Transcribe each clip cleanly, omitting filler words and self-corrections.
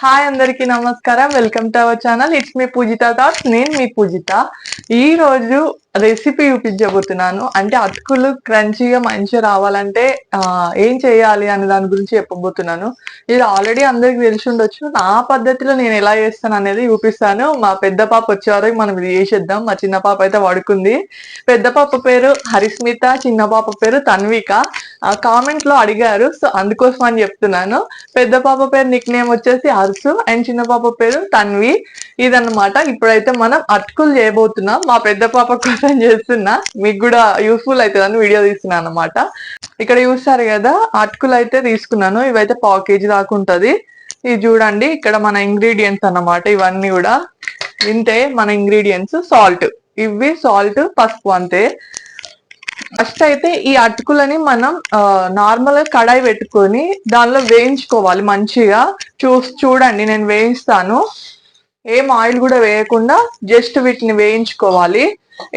Hi అందరికి నమస్కారం. Welcome to our channel. It's మీ పూజిత థాట్స్. నేను మీ పూజిత. ఈ రోజు రెసిపీ చూపించబోతున్నాను. అంటే అటుకులు క్రంచీగా మంచిగా రావాలంటే ఏం చేయాలి అనే దాని గురించి చెప్పబోతున్నాను. ఇది ఆల్రెడీ అందరికి తెలిసి ఉండొచ్చు. నా పద్ధతిలో నేను ఎలా చేస్తాను అనేది చూపిస్తాను. మా పెద్ద పాప వచ్చే వరకు మనం ఇది చేసేద్దాం. మా చిన్న పాప అయితే పడుకుంది. పెద్ద పాప పేరు హరిస్మిత, చిన్న పాప పేరు తన్విక. కామెంట్ లో అడిగారు, సో అందుకోసం అని చెప్తున్నాను. పెద్ద పాప పేరు నిక్ నేమ్ వచ్చేసి హర్సు అండ్ చిన్న పాప పేరు తన్వి. ఇదన్నమాట. ఇప్పుడైతే మనం అటుకులు చేయబోతున్నాం. మా పెద్ద పాప కోసం చేస్తున్నా, మీకు కూడా యూస్ఫుల్ అవుతుందని వీడియో తీస్తున్నాను అనమాట. ఇక్కడ చూస్తారు కదా, అటుకులు అయితే తీసుకున్నాను. ఇవైతే పావు కేజీ దాకా ఉంటది. ఇది చూడండి, ఇక్కడ మన ఇంగ్రీడియంట్స్ అన్నమాట. ఇవన్నీ కూడా ఇంతే మన ఇంగ్రీడియంట్స్. సాల్ట్, ఇవి సాల్ట్, పసుపు అంతే. ఫస్ట్ అయితే ఈ అటుకులని మనం నార్మల్ గా కడాయి పెట్టుకొని దానిలో వేయించుకోవాలి మంచిగా. చూడండి, నేను వేయిస్తాను. ఏం ఆయిల్ కూడా వేయకుండా జస్ట్ వీటిని వేయించుకోవాలి.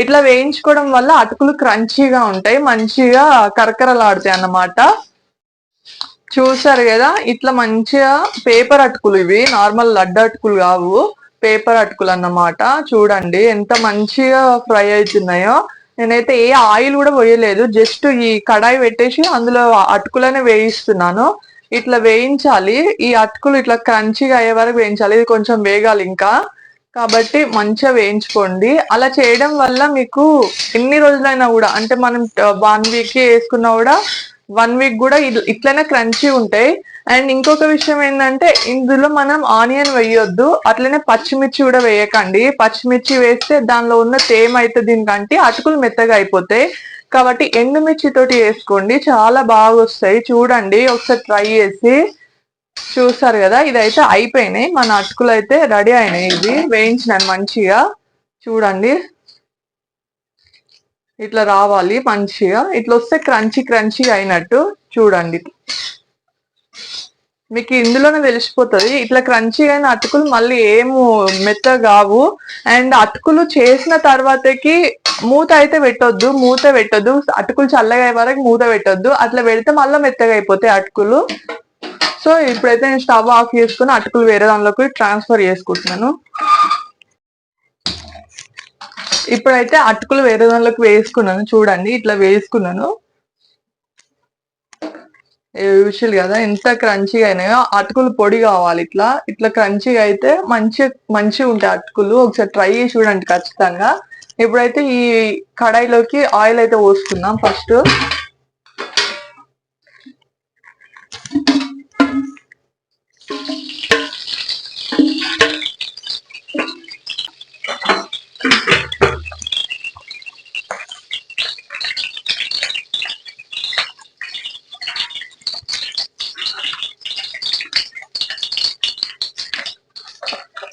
ఇట్లా వేయించుకోవడం వల్ల అటుకులు క్రంచీగా ఉంటాయి, మంచిగా కరకరలాడుతాయి అన్నమాట. చూసారు కదా, ఇట్లా మంచిగా పేపర్ అటుకులు, ఇవి నార్మల్ లడ్డు అటుకులు కావు, పేపర్ అటుకులు అన్నమాట. చూడండి ఎంత మంచిగా ఫ్రై అవుతున్నాయో. నేనైతే ఏ ఆయిల్ కూడా పోయలేదు, జస్ట్ ఈ కడాయి పెట్టేసి అందులో అటుకులనే వేయిస్తున్నాను. ఇట్లా వేయించాలి. ఈ అటుకులు ఇట్లా క్రంచీగా అయ్యే వరకు వేయించాలి. ఇది కొంచెం వేగాలి ఇంకా, కాబట్టి మంచిగా వేయించుకోండి. అలా చేయడం వల్ల మీకు ఎన్ని రోజులైనా కూడా, అంటే మనం 1 వీక్ వేసుకున్నా కూడా 1 వీక్ కూడా ఇట్లనే క్రంచీ ఉంటాయి. అండ్ ఇంకొక విషయం ఏంటంటే, ఇందులో మనం ఆనియన్ వేయొద్దు, అట్లనే పచ్చిమిర్చి కూడా వేయకండి. పచ్చిమిర్చి వేస్తే దానిలో ఉన్న తేమ అయితే దీనికంటే అటుకులు మెత్తగా అయిపోతాయి. కాబట్టి ఎండుమిర్చి తోటి వేసుకోండి, చాలా బాగా వస్తాయి. చూడండి, ఒకసారి ట్రై చేసి. చూస్తారు కదా, ఇదైతే అయిపోయినాయి. మన అటుకులు అయితే రెడీ అయినాయి. ఇది వేయించినాను మంచిగా. చూడండి, ఇట్లా రావాలి మంచిగా. ఇట్లా వస్తే క్రంచీ క్రంచీ అయినట్టు. చూడండి, మీకు ఇందులోనే తెలిసిపోతుంది. ఇట్లా క్రంచీ అయిన అటుకులు మళ్ళీ ఏము మెత్తగా కావు. అండ్ అటుకులు చేసిన తర్వాతకి మూత అయితే పెట్టొద్దు. అటుకులు చల్లగా అయ్యే వరకు మూత పెట్టొద్దు. అట్లా పెడితే మళ్ళీ మెత్తగా అయిపోతాయి అటుకులు. సో ఇప్పుడైతే నేను స్టవ్ ఆఫ్ చేసుకుని అటుకులు వేరే దానిలోకి ట్రాన్స్ఫర్ చేసుకుంటున్నాను. ఇప్పుడైతే అటుకులు వేరే దానిలోకి వేసుకున్నాను. చూడండి, ఇట్లా వేసుకున్నాను. యూజువల్ కదా, ఎంత క్రంచీగా అయినాయో. అటుకులు పొడి కావాలి, ఇట్లా ఇట్లా క్రంచీగా అయితే మంచిగా ఉంటాయి అటుకులు. ఒకసారి ట్రై చేసి చూడండి ఖచ్చితంగా. ఇప్పుడైతే ఈ కడాయిలోకి ఆయిల్ అయితే పోసుకుందాం ఫస్ట్.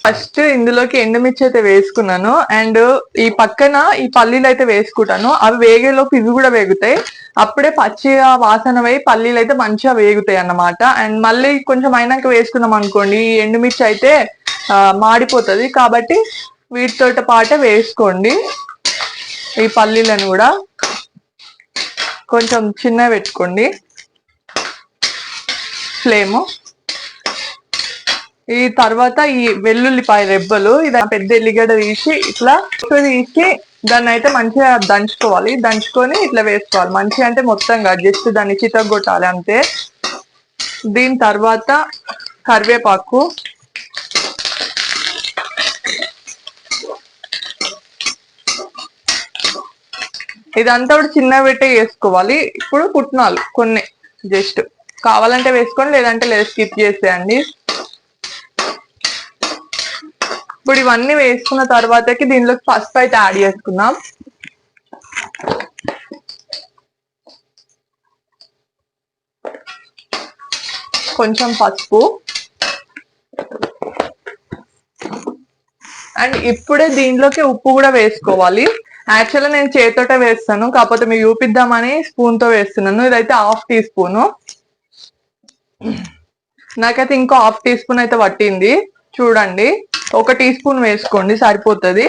ఫస్ట్ ఇందులోకి ఎండుమిర్చి అయితే వేసుకున్నాను. అండ్ ఈ పక్కన ఈ పల్లీలు అయితే వేసుకుంటాను. అవి వేగేలోపు ఇవి కూడా వేగుతాయి. అప్పుడే పచ్చిగా వాసన వేయి పల్లీలు అయితే మంచిగా వేగుతాయి అన్నమాట. అండ్ మళ్ళీ కొంచెం అయినాక వేసుకున్నాం అనుకోండి, ఈ ఎండుమిర్చి అయితే మాడిపోతుంది. కాబట్టి వీటితో పాటే వేసుకోండి. ఈ పల్లీలను కూడా కొంచెం చిన్నగా పెట్టుకోండి ఫ్లేము. ఈ తర్వాత ఈ వెల్లుల్లిపాయ రెబ్బలు, ఇది పెద్ద ఎల్లిగడ్డ తీసి ఇట్లా తీసి దాన్ని అయితే మంచిగా దంచుకోవాలి. దంచుకొని ఇట్లా వేసుకోవాలి మంచిగా, అంటే మొత్తంగా జస్ట్ దాన్ని చితగొట్టాలి అంతే. దీని తర్వాత కరివేపాకు, ఇదంతా కూడా చిన్న పెట్టే వేసుకోవాలి. ఇప్పుడు పుట్నాలు కొన్ని జస్ట్ కావాలంటే వేసుకోండి, లేదంటే లేదు, స్కిప్ చేసేయండి. ఇప్పుడు ఇవన్నీ వేసుకున్న తర్వాతకి దీనిలోకి పసుపు అయితే యాడ్ చేసుకుందాం. కొంచెం పసుపు. అండ్ ఇప్పుడే దీంట్లోకి ఉప్పు కూడా వేసుకోవాలి. యాక్చువల్గా నేను చేతితోటే వేస్తాను, కాకపోతే మీకు చూపిద్దామని స్పూన్ తో వేస్తున్నాను. ఇదైతే 1/2 టీ స్పూన్. నాకైతే ఇంకో 1/2 టీ స్పూన్ అయితే పట్టింది. చూడండి, 1 టీ స్పూన్ వేసుకోండి సరిపోతుంది.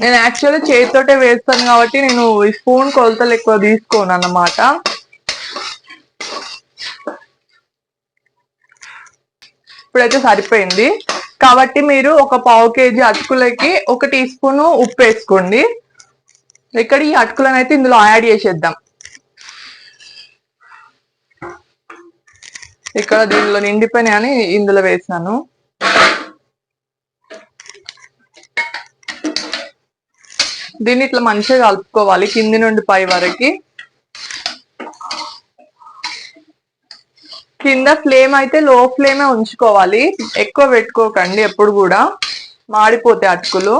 నేను యాక్చువల్గా చేతితోటే వేస్తాను కాబట్టి నేను ఈ స్పూన్ కొలతలు ఎక్కువ తీసుకోను అన్నమాట. ఇప్పుడైతే సరిపోయింది. కాబట్టి మీరు ఒక పావు కేజీ అటుకులకి 1 టీ స్పూన్ ఉప్పు వేసుకోండి. ఇక్కడ ఈ అటుకులను అయితే ఇందులో యాడ్ చేసేద్దాం. ఇక్కడ దీనిలో నిండిపోయినాయి అని ఇందులో వేసాను. దీన్ని ఇట్లా మంచిగా కలుపుకోవాలి కింది నుండి పై వరకు. కింద ఫ్లేమ్ అయితే లో ఫ్లేమే ఉంచుకోవాలి, ఎక్కువ పెట్టుకోకండి, ఎప్పుడు కూడా మాడిపోతాయి అటుకులు.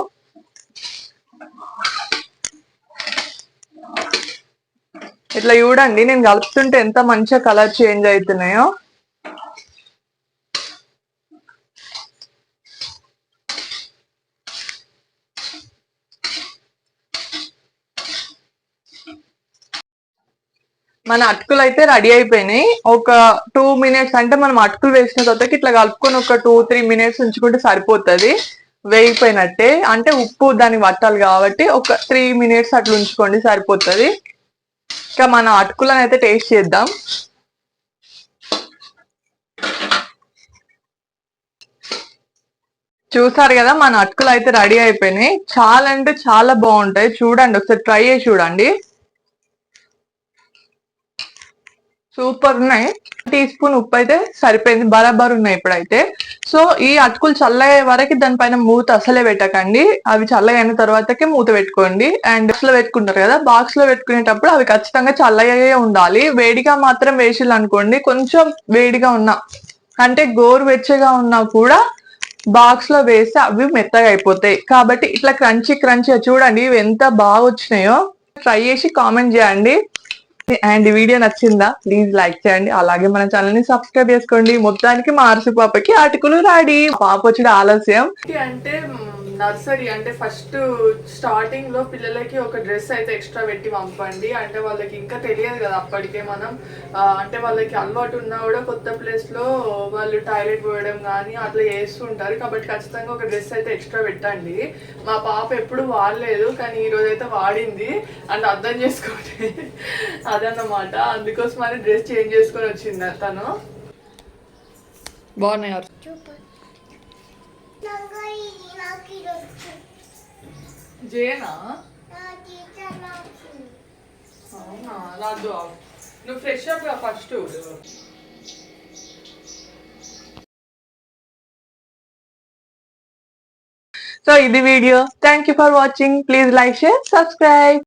ఇట్లా చూడండి, నేను కలుపుతుంటే ఎంత మంచిగా కలర్ చేంజ్ అవుతున్నాయో. మన అటుకులు అయితే రెడీ అయిపోయినాయి. ఒక 2 మినిట్స్, అంటే మనం అటుకులు వేసిన తర్వాత ఇట్లా కలుపుకొని ఒక 2-3 మినిట్స్ ఉంచుకుంటే సరిపోతుంది, వేగిపోయినట్టే. అంటే ఉప్పు దానికి పట్టాలి కాబట్టి ఒక 3 మినిట్స్ అట్లా ఉంచుకోండి, సరిపోతుంది. ఇంకా మన అటుకులను అయితే టేస్ట్ చేద్దాం. చూసారు కదా, మన అటుకులు అయితే రెడీ అయిపోయినాయి. చాలా అంటే చాలా బాగుంటాయి. చూడండి, ఒకసారి ట్రై చేసి చూడండి. సూపర్ ఉన్నాయి. టీ స్పూన్ ఉప్పు అయితే సరిపోయింది, బరాబర్ ఉన్నాయి ఇప్పుడైతే. సో ఈ అటుకులు చల్లయ్యే వరకు దానిపైన మూత అసలే పెట్టకండి. అవి చల్లగైన తర్వాతకే మూత పెట్టుకోండి. అండ్ బాక్స్ లో పెట్టుకుంటారు కదా, బాక్స్ లో పెట్టుకునేటప్పుడు అవి ఖచ్చితంగా చల్లయ్యే ఉండాలి. వేడిగా మాత్రం వేసిల్లు అనుకోండి, కొంచెం వేడిగా ఉన్నా, అంటే గోరువెచ్చగా ఉన్నా కూడా బాక్స్ లో వేస్తే అవి మెత్తగా అయిపోతాయి. కాబట్టి ఇట్లా క్రంచీ క్రంచీ చూడండి, ఇవి ఎంత బాగా వచ్చినాయో. ట్రై చేసి కామెంట్ చేయండి. అండ్ వీడియో నచ్చిందా? ప్లీజ్ లైక్ చేయండి, అలాగే మన ఛానల్ ని సబ్స్క్రైబ్ చేసుకోండి. మొత్తానికి మా ఆర్సి పాపకి అటుకులు రెడీ. పాప వచ్చి ఆలస్యం అంటే నర్సరీ, అంటే ఫస్ట్ స్టార్టింగ్ లో పిల్లలకి ఒక డ్రెస్ అయితే ఎక్స్ట్రా పెట్టి పంపండి. అంటే వాళ్ళకి ఇంకా తెలియదు కదా అప్పటికే. మనం అంటే వాళ్ళకి అలవాటు ఉన్నా కూడా కొత్త ప్లేస్ లో వాళ్ళు టాయిలెట్ పోయడం కానీ అట్లా చేస్తుంటారు. కాబట్టి ఖచ్చితంగా ఒక డ్రెస్ అయితే ఎక్స్ట్రా పెట్టండి. మా పాప ఎప్పుడు వాడలేదు, కానీ ఈ రోజు అయితే వాడింది. అంటే అర్థం చేసుకోండి, అదన్నమాట. అందుకోసం అని డ్రెస్ చేంజ్ చేసుకొని వచ్చింది తను. బాగున్నాయి. జేనా అవునా, రాదు. నువ్వు ఫ్రెష్ అప్ గా ఫస్ట్. సో ఇది video. Thank you for watching. Please like, share, subscribe.